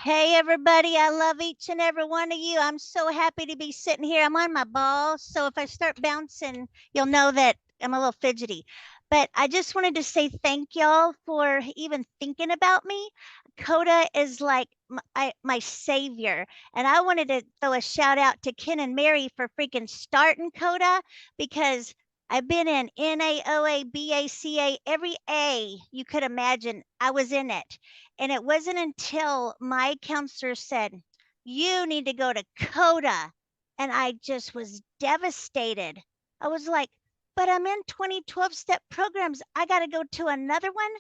Hey, everybody. I love each and every one of you. I'm so happy to be sitting here. I'm on my ball. So if I start bouncing, you'll know that I'm a little fidgety. But I just wanted to say thank y'all for even thinking about me. CoDA is like my savior. And I wanted to throw a shout out to Ken and Mary for freaking starting CoDA because I've been in NAOA, BACA, every A you could imagine. I was in it. And it wasn't until my counselor said, "You need to go to CoDA." And I just was devastated. I was like, but I'm in 2012 step programs. I got to go to another one.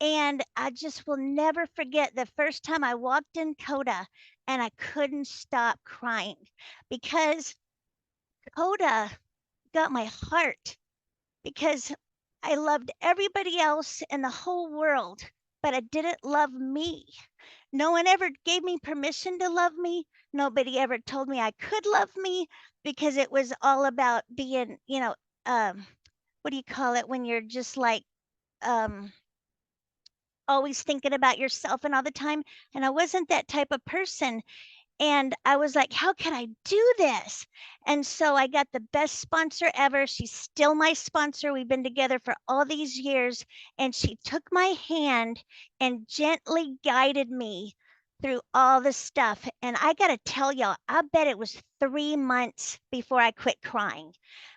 And I just will never forget the first time I walked in CoDA and I couldn't stop crying because CoDA got my heart because I loved everybody else in the whole world, but I didn't love me. No one ever gave me permission to love me. Nobody ever told me I could love me because it was all about being, what do you call it when you're just like um, always thinking about yourself and all the time. And I wasn't that type of person. And I was like, how can I do this? And so I got the best sponsor ever. She's still my sponsor. We've been together for all these years. And she took my hand and gently guided me through all the stuff. And I got to tell y'all, I bet it was 3 months before I quit crying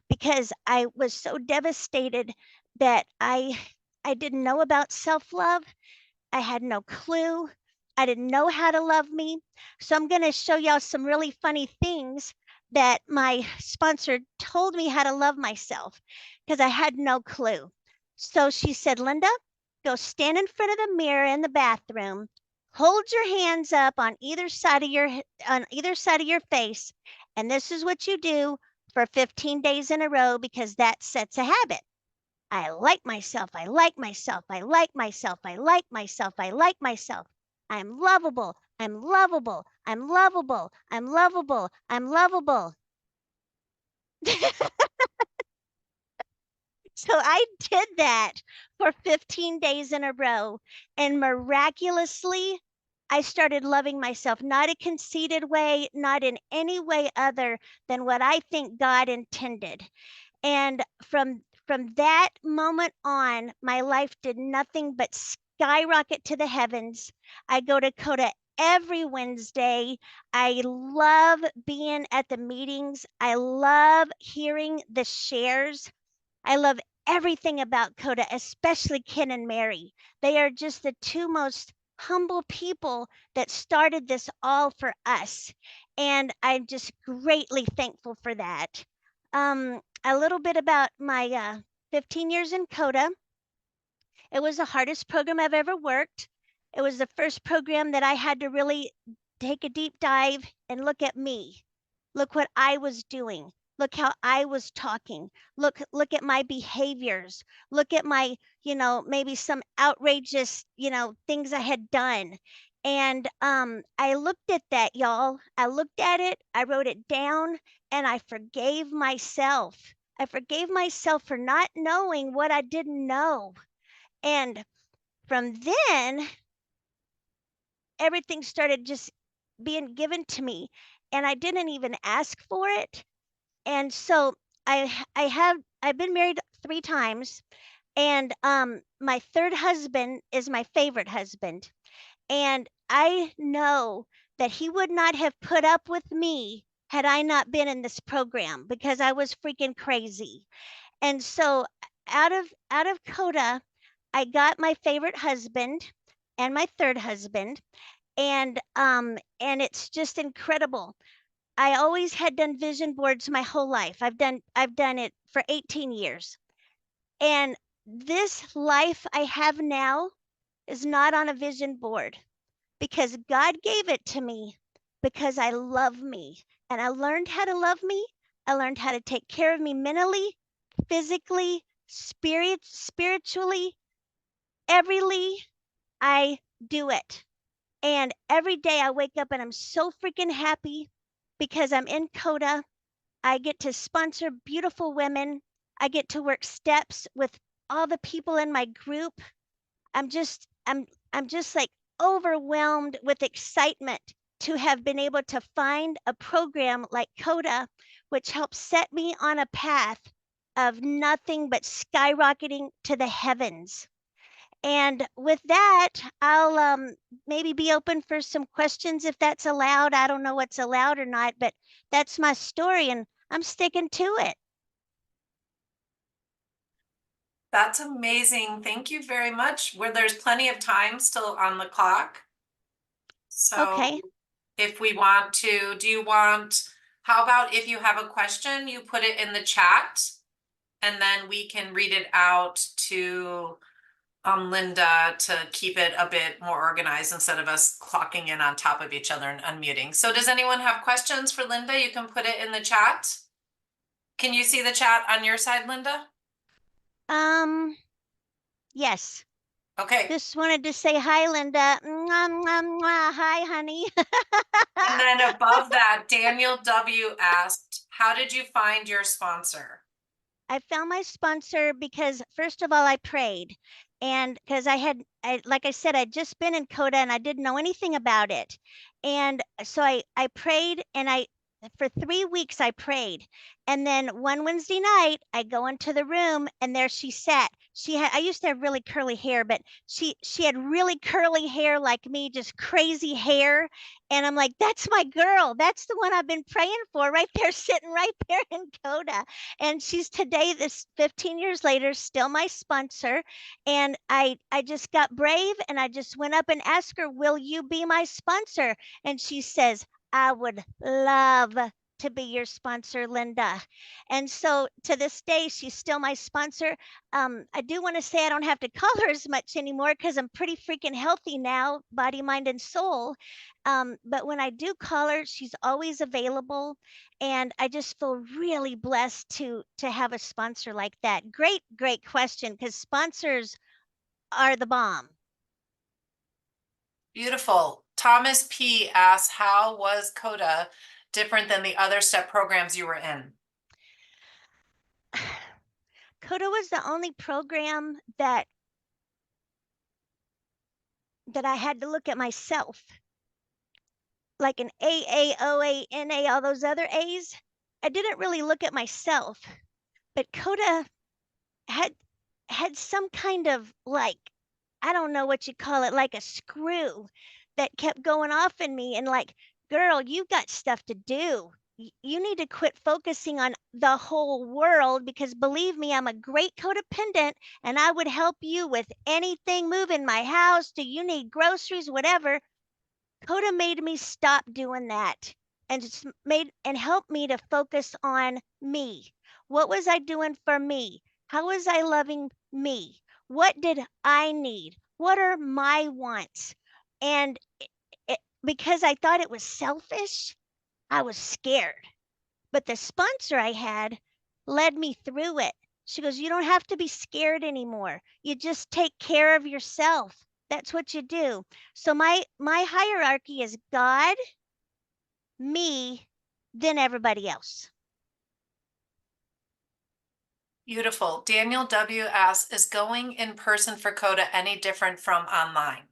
because I was so devastated that I didn't know about self-love. I had no clue. I didn't know how to love me. So I'm going to show y'all some really funny things that my sponsor told me how to love myself because I had no clue. So she said, Linda, go stand in front of the mirror in the bathroom. Hold your hands up on either side of your face, and this is what you do for 15 days in a row because that sets a habit. I like myself. I like myself. I like myself. I like myself. I like myself. I'm lovable. I'm lovable. I'm lovable. I'm lovable. I'm lovable. So I did that for 15 days in a row. And miraculously, I started loving myself, not a conceited way, not in any way other than what I think God intended. And from that moment on, my life did nothing but skyrocket to the heavens. I go to CoDA every Wednesday. I love being at the meetings. I love hearing the shares. I love everything about CoDA, especially Ken and Mary. They are just the two most humble people that started this all for us. And I'm just greatly thankful for that. A little bit about my 15 years in CoDA. It was the hardest program I've ever worked. It was the first program that I had to really take a deep dive and look at me. Look what I was doing. Look how I was talking. Look at my behaviors. Look at my, maybe some outrageous, things I had done. And I looked at that, y'all. I looked at it, I wrote it down, and I forgave myself. I forgave myself for not knowing what I didn't know. And from then, everything started just being given to me, and I didn't even ask for it. And so I've been married 3 times, and my third husband is my favorite husband. And I know that he would not have put up with me had I not been in this program because I was freaking crazy. And so out of CoDA, I got my favorite husband and my third husband, and it's just incredible. I always had done vision boards my whole life. I've done it for 18 years. And this life I have now is not on a vision board because God gave it to me because I love me and I learned how to love me. I learned how to take care of me mentally, physically, spiritually, everyly. I do it. And every day I wake up and I'm so freaking happy because I'm in CoDA. I get to sponsor beautiful women. I get to work steps with all the people in my group. I'm just like overwhelmed with excitement to have been able to find a program like CoDA, which helps set me on a path of nothing but skyrocketing to the heavens. And with that, I'll maybe be open for some questions if that's allowed. I don't know what's allowed or not, but that's my story and I'm sticking to it. That's amazing. Thank you very much. Where there's plenty of time still on the clock. So Okay. if we want to, how about if you have a question, you put it in the chat and then we can read it out to Linda to keep it a bit more organized instead of us clocking in on top of each other and unmuting. So does anyone have questions for Linda? You can put it in the chat. Can you see the chat on your side, Linda? Um, yes. Okay. Just wanted to say hi, Linda. Mwah, mwah, mwah. Hi, honey. And then above that, Daniel W. asked, how did you find your sponsor? I found my sponsor because first of all, I prayed. And because like I said, I'd just been in CoDA and I didn't know anything about it. And so I prayed and for 3 weeks, I prayed. And then one Wednesday night, I go into the room and there she sat. I used to have really curly hair, but she had really curly hair like me, just crazy hair. And I'm like, that's my girl. That's the one I've been praying for right there, sitting right there in CoDA. And she's today, this 15 years later, still my sponsor. And I just got brave and I just went up and asked her, will you be my sponsor? And she says, I would love to be your sponsor, Linda. And so to this day, she's still my sponsor. I do want to say I don't have to call her as much anymore because I'm pretty freaking healthy now, body, mind, and soul. But when I do call her, she's always available. And I just feel really blessed to have a sponsor like that. Great question, because sponsors are the bomb. Beautiful. Thomas P. asks, how was CoDA different than the other STEP programs you were in? CoDA was the only program that I had to look at myself, like an AA, OA, NA, all those other A's. I didn't really look at myself, but CoDA had had some kind of like, I don't know what you call it, like a screw that kept going off in me and like, girl, you got stuff to do. You need to quit focusing on the whole world because believe me, I'm a great codependent and I would help you with anything, moving my house. Do you need groceries, whatever? CoDA made me stop doing that and just made and helped me to focus on me. What was I doing for me? How was I loving me? What did I need? What are my wants? And because I thought it was selfish, I was scared. But the sponsor I had led me through it. She goes, you don't have to be scared anymore. You just take care of yourself. That's what you do. So my hierarchy is God, me, then everybody else. Beautiful. Daniel W. asks, is going in person for CoDA any different from online?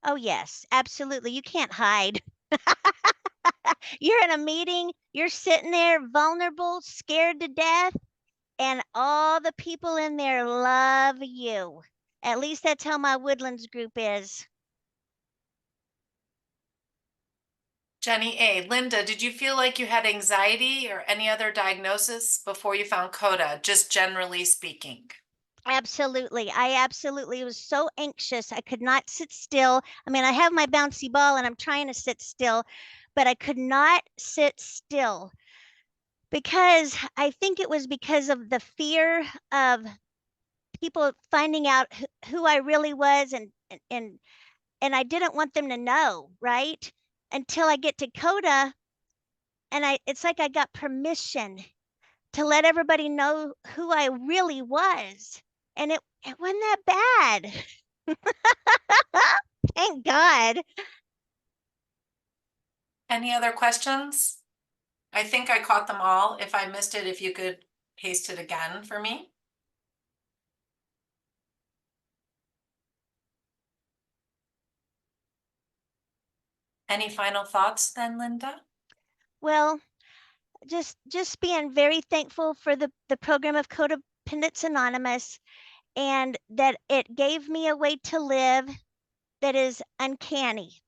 Oh yes, absolutely. You can't hide. You're in a meeting, you're sitting there vulnerable, scared to death, and all the people in there love you. At least that's how my Woodlands group is. Jenny A. Linda, did you feel like you had anxiety or any other diagnosis before you found CoDA, just generally speaking? Absolutely. I absolutely was so anxious. I could not sit still. I mean, I have my bouncy ball and I'm trying to sit still, but I could not sit still because I think it was because of the fear of people finding out who I really was and I didn't want them to know, right? Until I get to CoDA and it's like I got permission to let everybody know who I really was. And it wasn't that bad. Thank God. Any other questions? I think I caught them all. If I missed it, if you could paste it again for me. Any final thoughts then, Linda? Well, just being very thankful for the program of Codependents Anonymous, and that it gave me a way to live that is uncanny.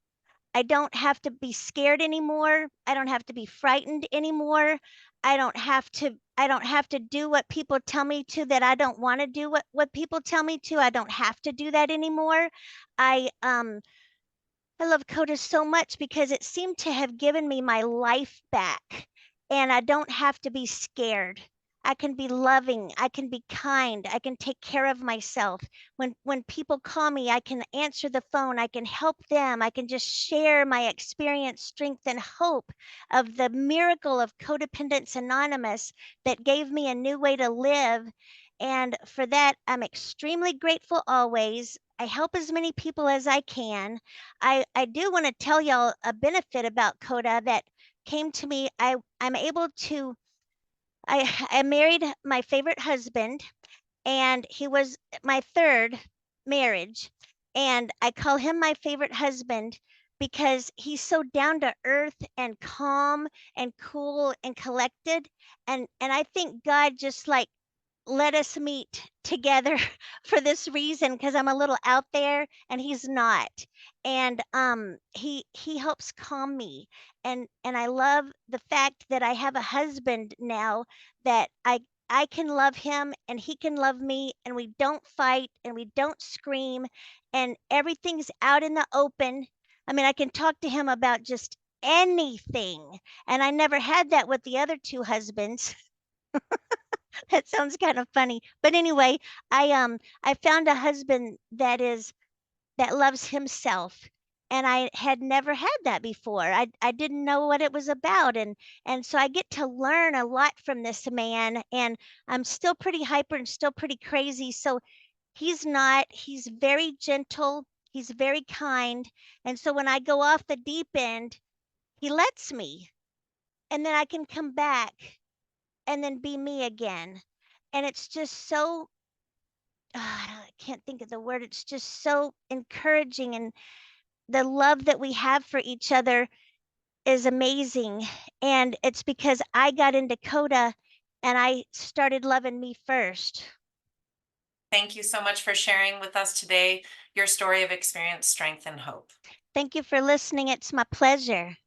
I don't have to be scared anymore. I don't have to be frightened anymore. I don't have to do what people tell me to, that I don't want to do what people tell me to. I don't have to do that anymore. I love CoDA so much because it seemed to have given me my life back, and I don't have to be scared. I can be loving, I can be kind, I can take care of myself. When people call me, I can answer the phone, I can help them, I can just share my experience, strength, and hope of the miracle of Codependents Anonymous that gave me a new way to live. And for that, I'm extremely grateful always. I help as many people as I can. I do want to tell y'all a benefit about CoDA that came to me. I'm able to I married my favorite husband, and he was my third marriage, and I call him my favorite husband because he's so down to earth and calm and cool and collected, and I think God just like let us meet together for this reason, because I'm a little out there and he's not. And he helps calm me. And I love the fact that I have a husband now that I can love him and he can love me, and we don't fight and we don't scream, and everything's out in the open. I mean, I can talk to him about just anything. And I never had that with the other two husbands. That sounds kind of funny. But anyway, I found a husband that loves himself. And I had never had that before. I didn't know what it was about, and so I get to learn a lot from this man, and I'm still pretty hyper and still pretty crazy. So he's not. He's very gentle, he's very kind. And so when I go off the deep end, he lets me, and then I can come back and then be me again. And it's just so I can't think of the word. It's just so encouraging, and the love that we have for each other is amazing. And it's because I got into CoDA and I started loving me first. Thank you so much for sharing with us today your story of experience, strength, and hope. Thank you for listening. It's my pleasure.